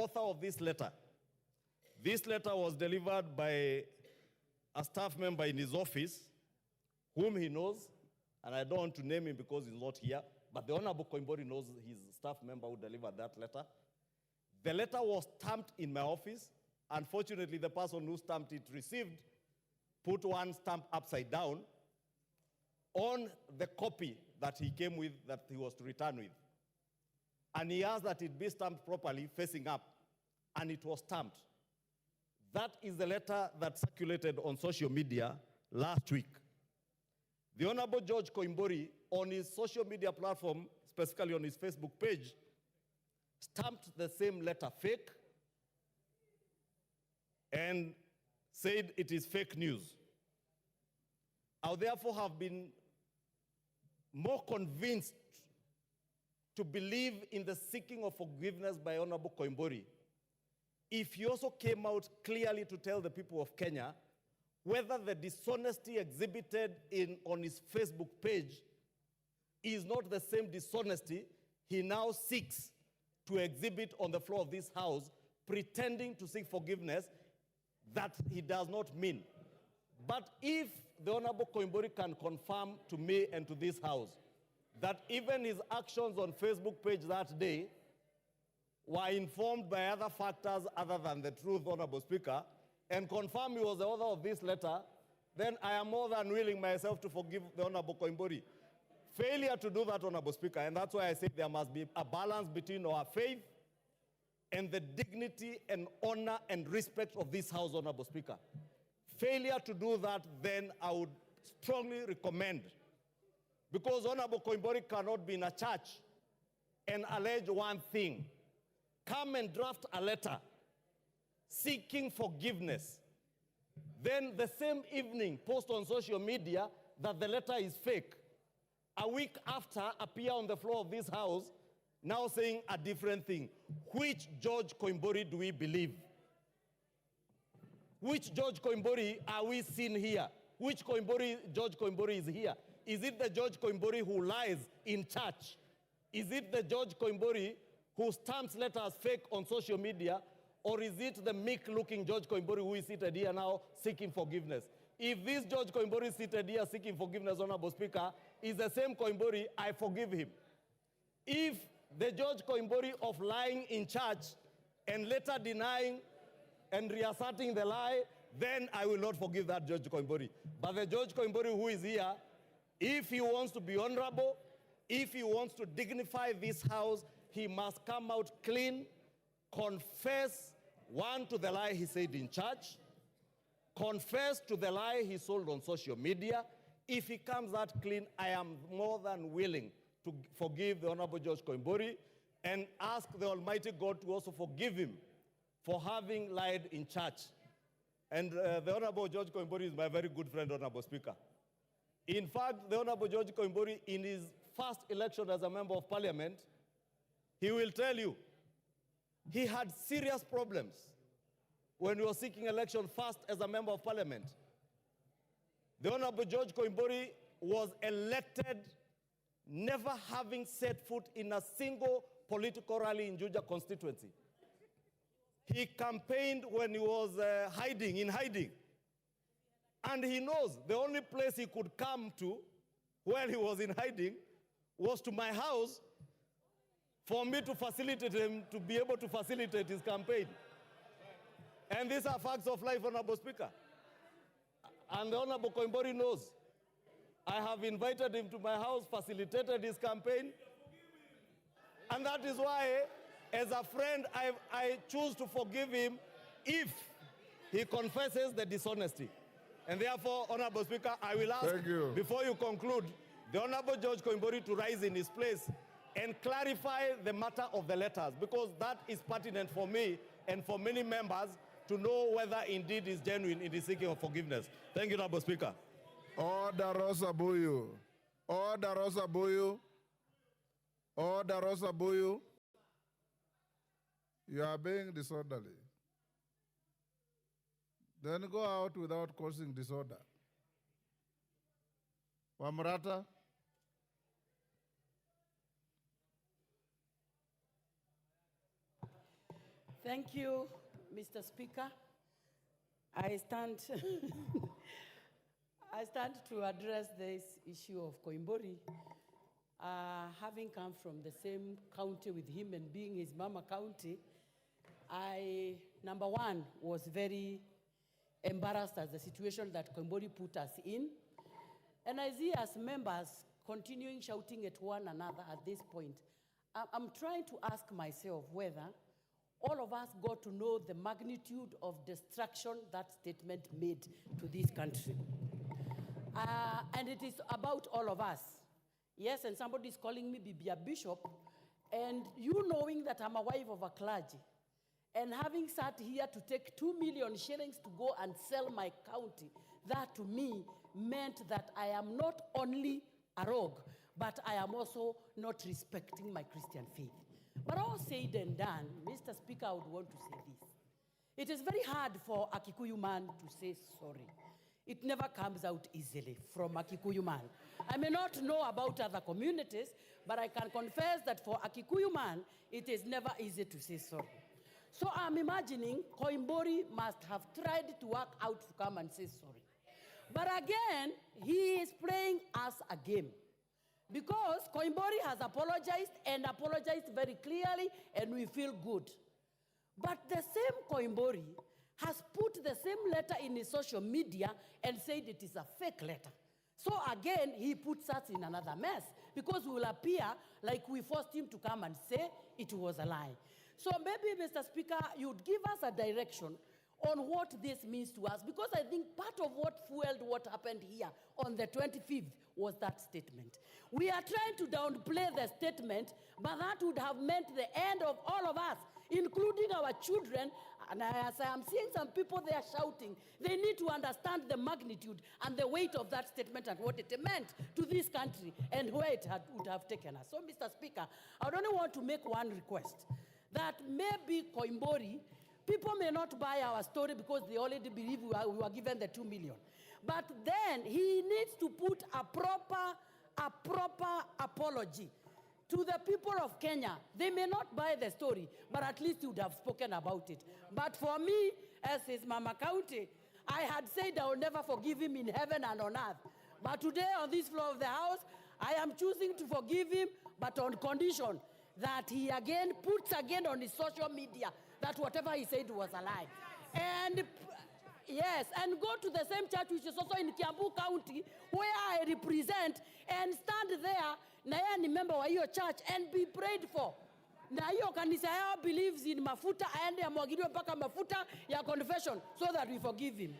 author of this letter. This letter was delivered by a staff member in his office, whom he knows, and I don't want to name him because he's not here, but the Honorable Koimburi knows his staff member who delivered that letter. The letter was stamped in my office. Unfortunately, the person who stamped it received, put one stamp upside down on the copy that he came with, that he was to return with. And he asked that it be stamped properly, facing up, and it was stamped. That is the letter that circulated on social media last week. The Honorable George Koimburi, on his social media platform, specifically on his Facebook page, stamped the same letter fake and said it is fake news. I therefore have been more convinced to believe in the seeking of forgiveness by Honorable Koimburi if he also came out clearly to tell the people of Kenya whether the dishonesty exhibited on his Facebook page is not the same dishonesty he now seeks to exhibit on the floor of this house, pretending to seek forgiveness that he does not mean. But if the Honorable Koimburi can confirm to me and to this house that even his actions on Facebook page that day were informed by other factors other than the truth, Honorable Speaker, and confirm he was the author of this letter, then I am more than willing myself to forgive the Honorable Koimburi. Failure to do that, Honorable Speaker, and that's why I say there must be a balance between our faith and the dignity and honor and respect of this House, Honorable Speaker. Failure to do that, then I would strongly recommend, because Honorable Koimburi cannot be in a church and allege one thing, come and draft a letter seeking forgiveness, then the same evening post on social media that the letter is fake. A week after, appear on the floor of this house now saying a different thing. Which George Koimburi do we believe? Which George Koimburi are we seeing here? Which George Koimburi is here? Is it the George Koimburi who lies in church? Is it the George Koimburi who stamps letters fake on social media? Or is it the meek-looking George Koimburi who is seated here now seeking forgiveness? If this George Koimburi seated here seeking forgiveness, Honorable Speaker, is the same Koimburi, I forgive him. If the George Koimburi of lying in church and later denying and reasserting the lie, then I will not forgive that George Koimburi. But the George Koimburi who is here, if he wants to be honorable, if he wants to dignify this house, he must come out clean, confess, one, to the lie he said in church, confess to the lie he sold on social media. If he comes out clean, I am more than willing to forgive the Honorable George Koimburi and ask the Almighty God to also forgive him for having lied in church. And the Honorable George Koimburi is my very good friend, Honorable Speaker. In fact, the Honorable George Koimburi, in his first election as a member of parliament, he will tell you, he had serious problems when he was seeking election first as a member of parliament. The Honorable George Koimburi was elected never having set foot in a single political rally in Juja constituency. He campaigned when he was in hiding. And he knows the only place he could come to while he was in hiding was to my house for me to facilitate him, to be able to facilitate his campaign. And these are facts of life, Honorable Speaker. And the Honorable Koimburi knows. I have invited him to my house, facilitated his campaign. And that is why, as a friend, I choose to forgive him if he confesses the dishonesty. And therefore, Honorable Speaker, I will ask, before you conclude, the Honorable George Koimburi to rise in his place and clarify the matter of the letters, because that is pertinent for me and for many members to know whether indeed is genuine in the seeking of forgiveness. Thank you, Honorable Speaker. Order, Rosa Buyu. Order, Rosa Buyu. Order, Rosa Buyu. You are being disorderly. Then go out without causing disorder. Wamuratha. Thank you, Mr. Speaker. I stand to address this issue of Koimburi. Having come from the same county with him and being his mama county, I, number one, was very embarrassed at the situation that Koimburi put us in. And I see as members continuing shouting at one another at this point, I'm trying to ask myself whether all of us got to know the magnitude of destruction that statement made to this country. And it is about all of us. Yes, and somebody is calling me Bibia Bishop, and you knowing that I'm a wife of a clergy, and having sat here to take 2 million shillings to go and sell my county, that to me meant that I am not only a rogue, but I am also not respecting my Christian faith. But all said and done, Mr. Speaker, I would want to say this. It is very hard for a Kikuyu man to say sorry. It never comes out easily from a Kikuyu man. I may not know about other communities, but I can confess that for a Kikuyu man, it is never easy to say sorry. So I'm imagining Koimburi must have tried to work out to come and say sorry. But again, he is playing us a game. Because Koimburi has apologized and apologized very clearly, and we feel good. But the same Koimburi has put the same letter in his social media and said it is a fake letter. So again, he puts us in another mess, because we will appear like we forced him to come and say it was a lie. So maybe, Mr. Speaker, you'd give us a direction on what this means to us, because I think part of what fueled what happened here on the 25th was that statement. We are trying to downplay the statement, but that would have meant the end of all of us, including our children. And as I am seeing some people there shouting, they need to understand the magnitude and the weight of that statement and what it meant to this country and where it would have taken us. So, Mr. Speaker, I would only want to make one request, that maybe Koimburi, people may not buy our story because they already believe we were given the 2 million. But then he needs to put a proper apology to the people of Kenya. They may not buy the story, but at least he would have spoken about it. But for me, as his mama county, I had said I will never forgive him in heaven and on earth. But today, on this floor of the House, I am choosing to forgive him, but on condition that he again puts again on his social media that whatever he said was a lie. And yes, and go to the same church which is also in Kiambu County, where I represent, and stand there, na yeye ni member wa hiyo church, and be prayed for. Na hiyo kanisa yao believes in mafuta, aende amwagiliwe mpaka mafuta ya confession, so that we forgive him.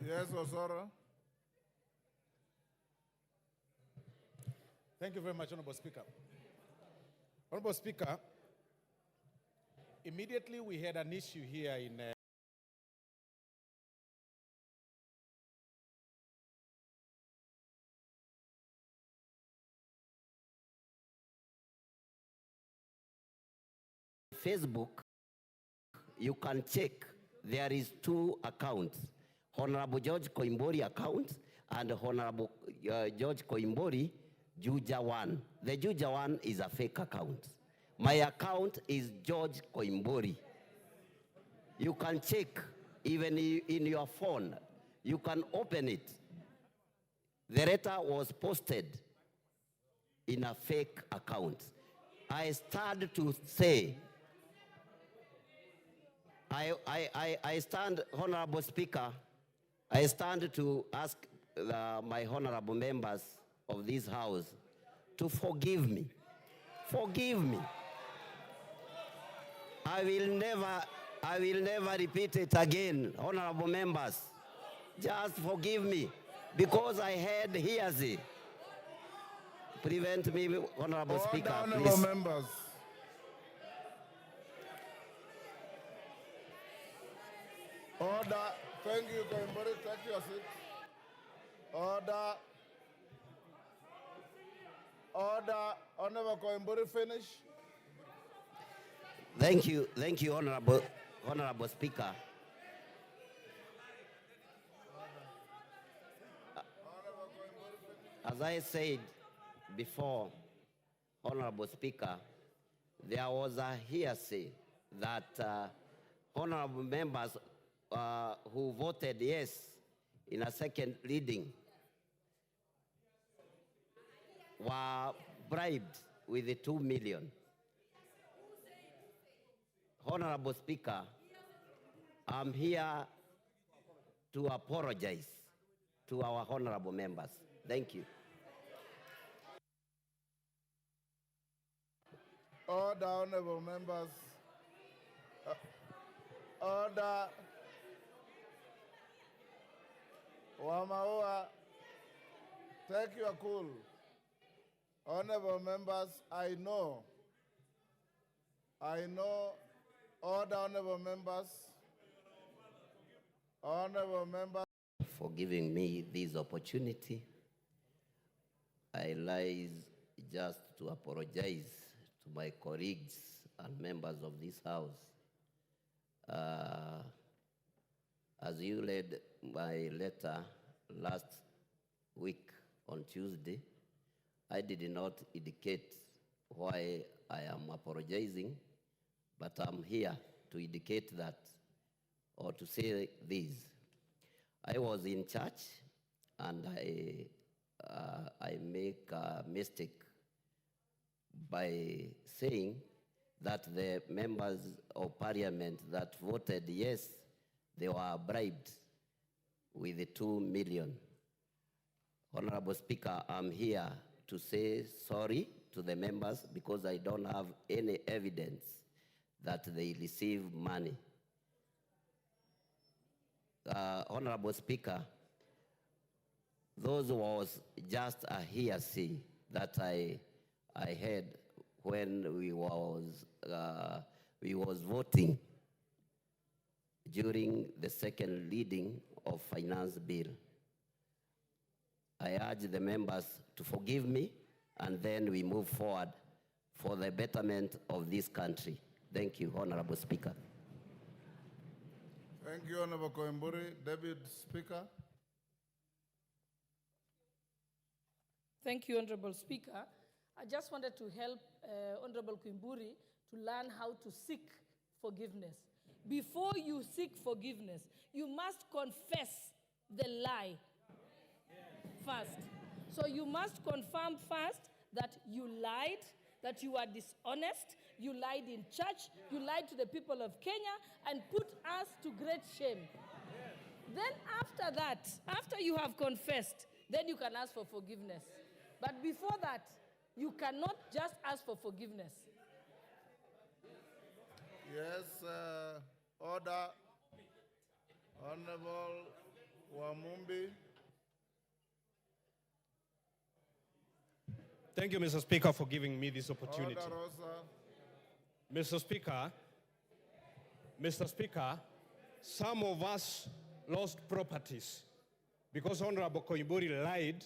Yes, Osoro. Thank you very much, Honorable Speaker. Honorable Speaker, immediately we had an issue here in Facebook. You can check. There is 2 accounts, Honorable George Koimburi account and Honorable George Koimburi Juja 1. The Juja 1 is a fake account. My account is George Koimburi. You can check even in your phone. You can open it. The letter was posted in a fake account. I stand to say, I stand, Honorable Speaker, I stand to ask my honorable members of this House to forgive me. Forgive me. I will never repeat it again, honorable members. Just forgive me, because I had hearsay. Prevent me, Honorable Speaker, Honorable please. members. Order. Thank you, Koimburi. Take your seat. Order. Order. Honorable Koimburi, finish. Thank you, Honorable Speaker. As I said before, Honorable Speaker, there was a hearsay that honorable members who voted yes in a second reading were bribed with the 2 million. Honorable Speaker, I'm here to apologize to our honorable members. Thank you. Order, honorable members. Order. Wamaua, take your cool. Honorable members, I know. Order, honorable members. Honorable members. For giving me this opportunity. I rise just to apologize to my colleagues and members of this House. As you read my letter last week on Tuesday, I did not indicate why I am apologizing, but I'm here to indicate that, or to say this. I was in church and I make a mistake by saying that the members of parliament that voted yes, they were bribed with the 2 million. Honorable Speaker, I'm here to say sorry to the members because I don't have any evidence that they received money. Honorable Speaker, those was just a hearsay that I had when we was voting during the second reading of finance bill. I urge the members to forgive me, and then we move forward for the betterment of this country. Thank you, Honorable Speaker. Thank you, Honorable Koimburi. Deputy Speaker. Thank you, Honorable Speaker. I just wanted to help Honorable Koimburi to learn how to seek forgiveness. Before you seek forgiveness, you must confess the lie first. So you must confirm first that you lied, that you are dishonest, you lied in church, you lied to the people of Kenya, and put us to great shame. Then after that, after you have confessed, then you can ask for forgiveness. But before that, you cannot just ask for forgiveness. Yes, order. Honorable Wamumbi. Thank you, Mr. Speaker, for giving me this opportunity. Order, Rosa. Mr. Speaker, some of us lost properties because Honorable Koimburi lied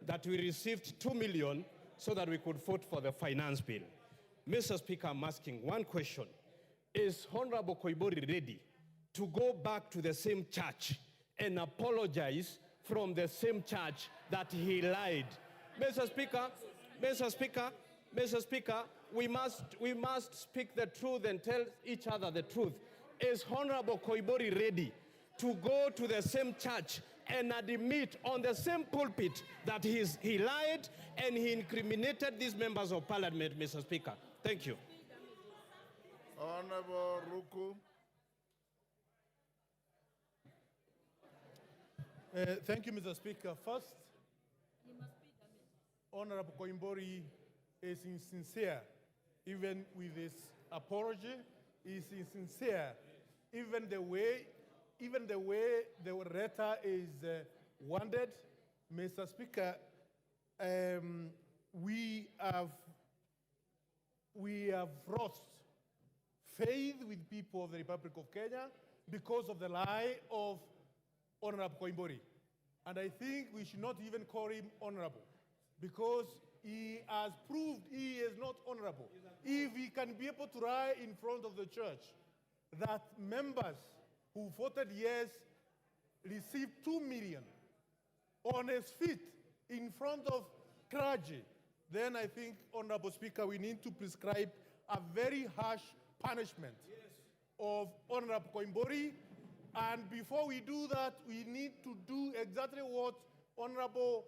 that we received 2 million so that we could vote for the finance bill. Mr. Speaker, I'm asking one question. Is Honorable Koimburi ready to go back to the same church and apologize from the same church that he lied? Mr. Speaker, we must speak the truth and tell each other the truth. Is Honorable Koimburi ready to go to the same church and admit on the same pulpit that he lied and he incriminated these members of parliament, Mr. Speaker? Thank you. Honorable Ruku. Thank you, Mr. Speaker. First, Honorable Koimburi is insincere, even with his apology. He is insincere, even the way the letter is worded. Mr. Speaker, we have lost faith with people of the Republic of Kenya because of the lie of Honorable Koimburi. And I think we should not even call him honorable, because he has proved he is not honorable. If he can be able to lie in front of the church that members who voted yes received 2 million on his feet in front of clergy, then I think, Honorable Speaker, we need to prescribe a very harsh punishment of Honorable Koimburi. And before we do that, we need to do exactly what Honorable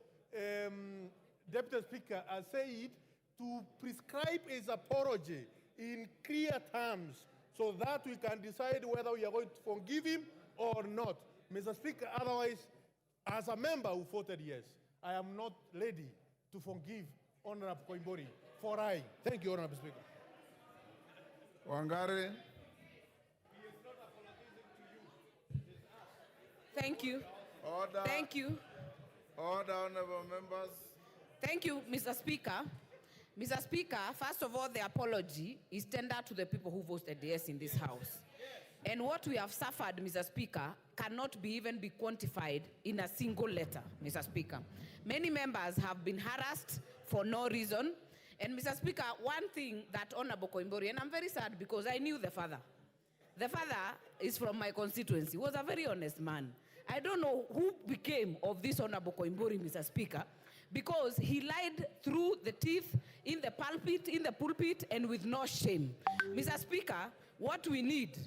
Deputy Speaker has said, to prescribe his apology in clear terms so that we can decide whether we are going to forgive him or not. Mr. Speaker, otherwise, as a member who voted yes, I am not ready to forgive Honorable Koimburi for lying. Thank you, Honorable Speaker. Wangari. Thank you. Order. Thank you. Order, honorable members. Thank you, Mr. Speaker. Mr. Speaker, first of all, the apology is tendered to the people who voted yes in this House. And what we have suffered, Mr. Speaker, cannot even be quantified in a single letter, Mr. Speaker. Many members have been harassed for no reason. And Mr. Speaker, one thing that Honorable Koimburi, and I'm very sad because I knew the father. The father is from my constituency, was a very honest man. I don't know who became of this Honorable Koimburi, Mr. Speaker, because he lied through the teeth in the pulpit, and with no shame. Mr. Speaker, what we need,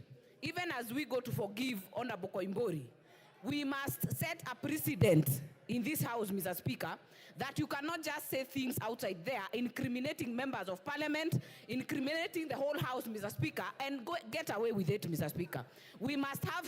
even as we go to forgive Honorable Koimburi, we must set a precedent in this House, Mr. Speaker, that you cannot just say things outside there, incriminating members of parliament, incriminating the whole House, Mr. Speaker, and get away with it, Mr. Speaker. We must have